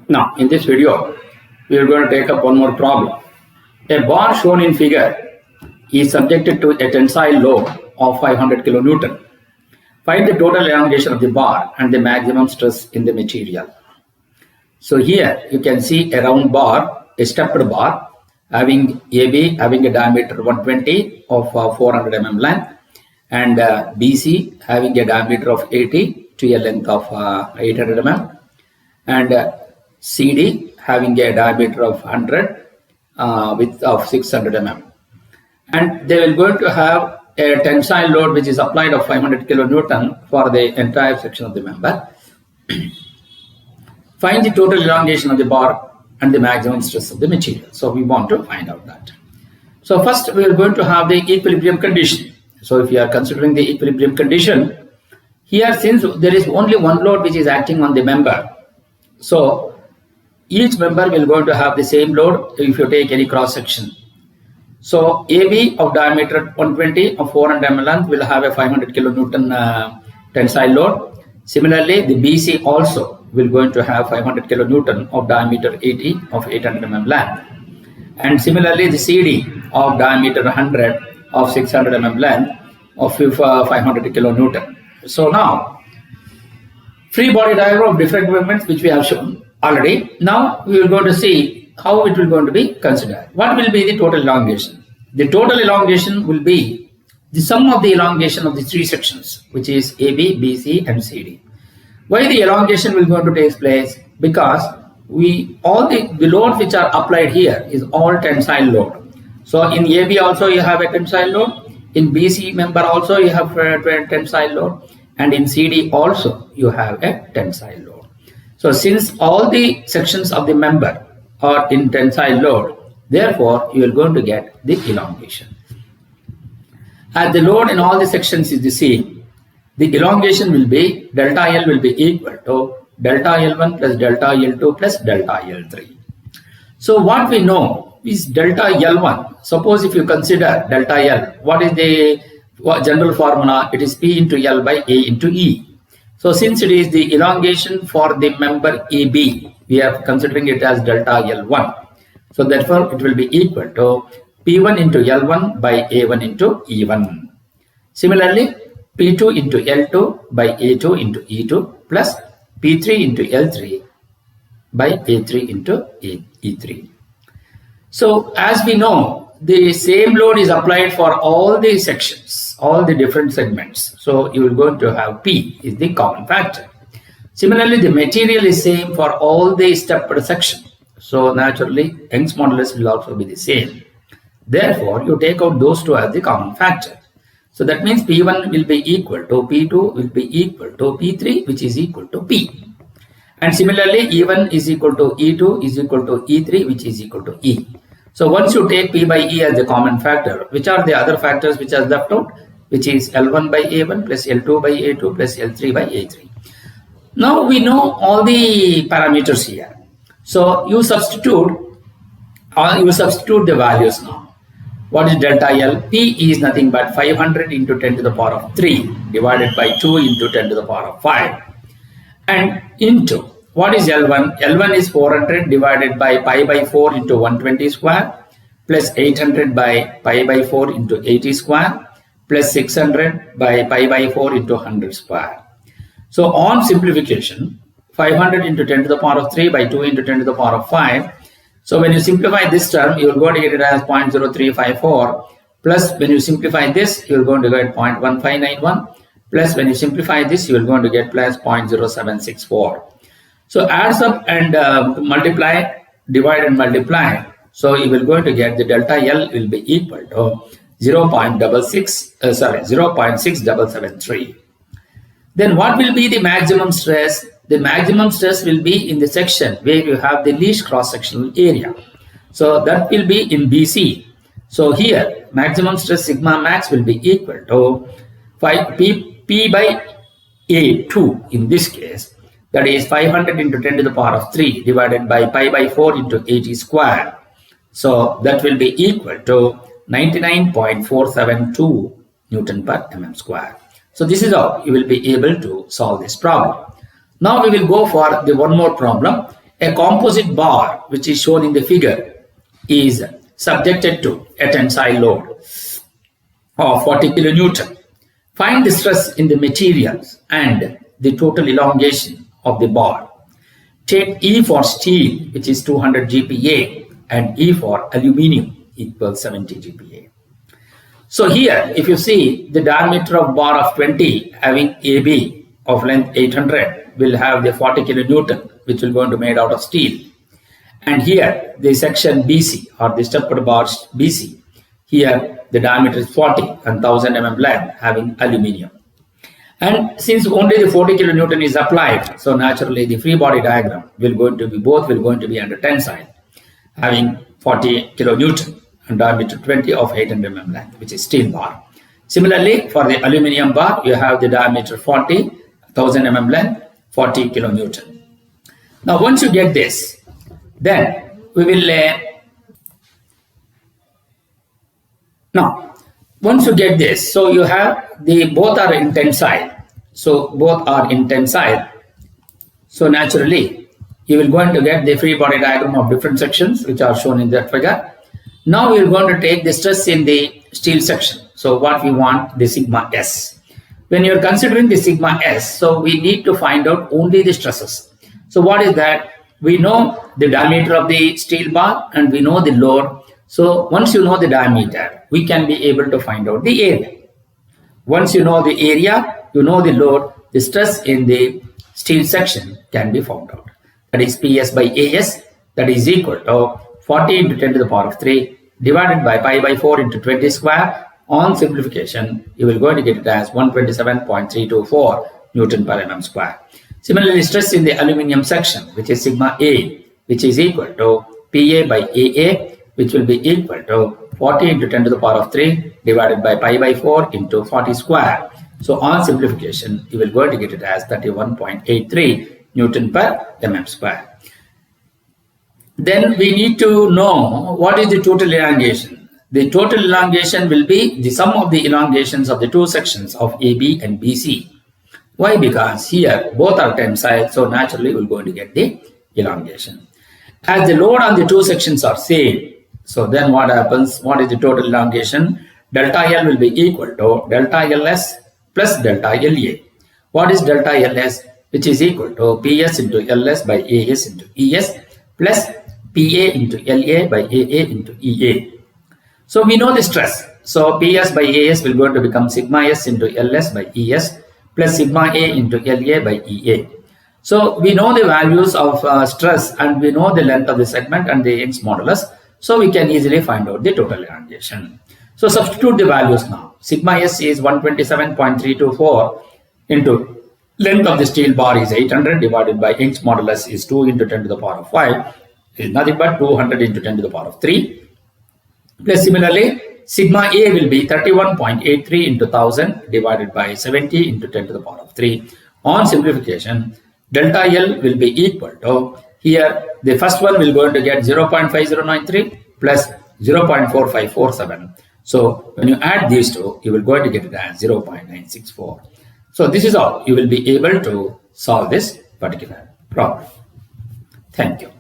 Now, in this video, we are going to take up one more problem. A bar shown in figure is subjected to a tensile load of 500 kilonewton. Find the total elongation of the bar and the maximum stress in the material. So here you can see a round bar, a stepped bar having AB having a diameter 120 of 400 mm length, and BC having a diameter of 80 to a length of 800 mm, and CD having a diameter of 100 width of 600 mm. And they will going to have a tensile load which is applied of 500 kilonewton for the entire section of the member. Find the total elongation of the bar and the maximum stress of the material. So we want to find out that. So first we are going to have the equilibrium condition. So if you are considering the equilibrium condition, here since there is only one load which is acting on the member, so each member will going to have the same load if you take any cross section. So AB of diameter 120 of 400 mm length will have a 500 kilonewton tensile load. Similarly, the BC also will going to have 500 kilonewton of diameter 80 of 800 mm length. And similarly, the CD of diameter 100 of 600 mm length of 500 kilonewton. So now, free body diagram of different movements which we have shown already. Now we will go to see how it will going to be considered. What will be the total elongation? The total elongation will be the sum of the elongation of the three sections, which is AB, BC and CD. Why the elongation will going to take place? Because all the loads which are applied here is all tensile load. So in AB also you have a tensile load, in BC member also you have a tensile load, and in CD also you have a tensile load. So since all the sections of the member are in tensile load, therefore you are going to get the elongation. As the load in all the sections is the same, the elongation will be delta L will be equal to delta L1 plus delta L2 plus delta L3. So what we know is delta L1. Suppose if you consider delta L, what is the general formula? It is P into L by A into E. So since it is the elongation for the member AB, we are considering it as delta L1. So therefore it will be equal to P1 into L1 by A1 into E1. Similarly, P2 into L2 by A2 into E2 plus P3 into L3 by A3 into E3. So as we know, the same load is applied for all the sections, all the different segments. So you will going to have P is the common factor. Similarly, the material is same for all the stepped section. So naturally, Young's modulus will also be the same. Therefore, you take out those two as the common factor. So that means P1 will be equal to P2 will be equal to P3, which is equal to P. And similarly, E1 is equal to E2 is equal to E3, which is equal to E. So once you take P by E as the common factor, which are the other factors which are left out, which is L1 by A1 plus L2 by A2 plus L3 by A3. Now we know all the parameters here. So you substitute the values now. What is delta L? P is nothing but 500 into 10 to the power of 3 divided by 2 into 10 to the power of 5. And into, what is L1? L1 is 400 divided by pi by 4 into 120 square plus 800 by pi by 4 into 80 square plus 600 by pi by 4 into 100 square. So on simplification, 500 into 10 to the power of 3 by 2 into 10 to the power of 5. So when you simplify this term, you will go to get it as 0.0354 plus when you simplify this, you will go to get 0.1591 plus when you simplify this, you will go to get plus 0.0764. So adds up and multiply, divide and multiply. So you will going to get the delta L will be equal to 0.6773. Then what will be the maximum stress? The maximum stress will be in the section where you have the least cross-sectional area. So that will be in BC. So here maximum stress sigma max will be equal to P by A2 in this case. That is 500 into 10 to the power of 3 divided by pi by 4 into 80 square. So that will be equal to 99.472 Newton per mm square. So this is how you will be able to solve this problem. Now we will go for the one more problem. A composite bar, which is shown in the figure, is subjected to a tensile load of 40 kilonewton. Find the stress in the materials and the total elongation of the bar. Take E for steel, which is 200 GPa, and E for aluminium equals 70 GPa. So here, if you see the diameter of bar of 20 having AB of length 800 will have the 40 kilonewton, which will going to be made out of steel. And here the section BC or the stepped bars BC, here the diameter is 40 and 1000 mm length having aluminium. And since only the 40 kilonewton is applied, so naturally the free body diagram will going to be both will going to be under tensile, having 40 kilonewton and diameter 20 of 800 mm length, which is steel bar. Similarly, for the aluminium bar, you have the diameter 40, 1000 mm length, 40 kilonewton. Now, once you get this, then we will now once you get this, so you have the both are in tensile. So both are in tensile. So naturally, you will going to get the free body diagram of different sections, which are shown in that figure. Now we are going to take the stress in the steel section. So what we want, the sigma S. When you are considering the sigma S, so we need to find out only the stresses. So what is that? We know the diameter of the steel bar and we know the load. So once you know the diameter, we can be able to find out the area. Once you know the area, you know the load, the stress in the steel section can be found out. That is PS by AS, that is equal to 40 into 10 to the power of 3 divided by pi by 4 into 20 square. On simplification, you will going to get it as 127.324 Newton per mm square. Similarly, stress in the aluminium section, which is sigma A, which is equal to PA by AA, which will be equal to 40 into 10 to the power of 3 divided by pi by 4 into 40 square. So on simplification, you will going to get it as 31.83 Newton per mm square. Then we need to know what is the total elongation. The total elongation will be the sum of the elongations of the two sections of AB and BC. Why? Because here both are tensile, so naturally we're going to get the elongation. As the load on the two sections are same, so then what happens? What is the total elongation? Delta L will be equal to delta LS plus delta LA. What is delta LS? Which is equal to PS into LS by AS into ES plus PA into LA by AA into EA. So we know the stress. So PS by AS will going to become sigma S into LS by ES plus sigma A into LA by EA. So we know the values of stress and we know the length of the segment and the Young's modulus. So we can easily find out the total elongation. So substitute the values now. Sigma S is 127.324 into length of the steel bar is 800 divided by Young's modulus is 2 into 10 to the power of 5 is nothing but 200 into 10 to the power of 3. Plus similarly, sigma A will be 31.83 into 1000 divided by 70 into 10 to the power of 3. On simplification, delta L will be equal to, here the first one will going to get 0.5093 plus 0.4547. So when you add these two, you will going to get it as 0.964. So this is all. You will be able to solve this particular problem. Thank you.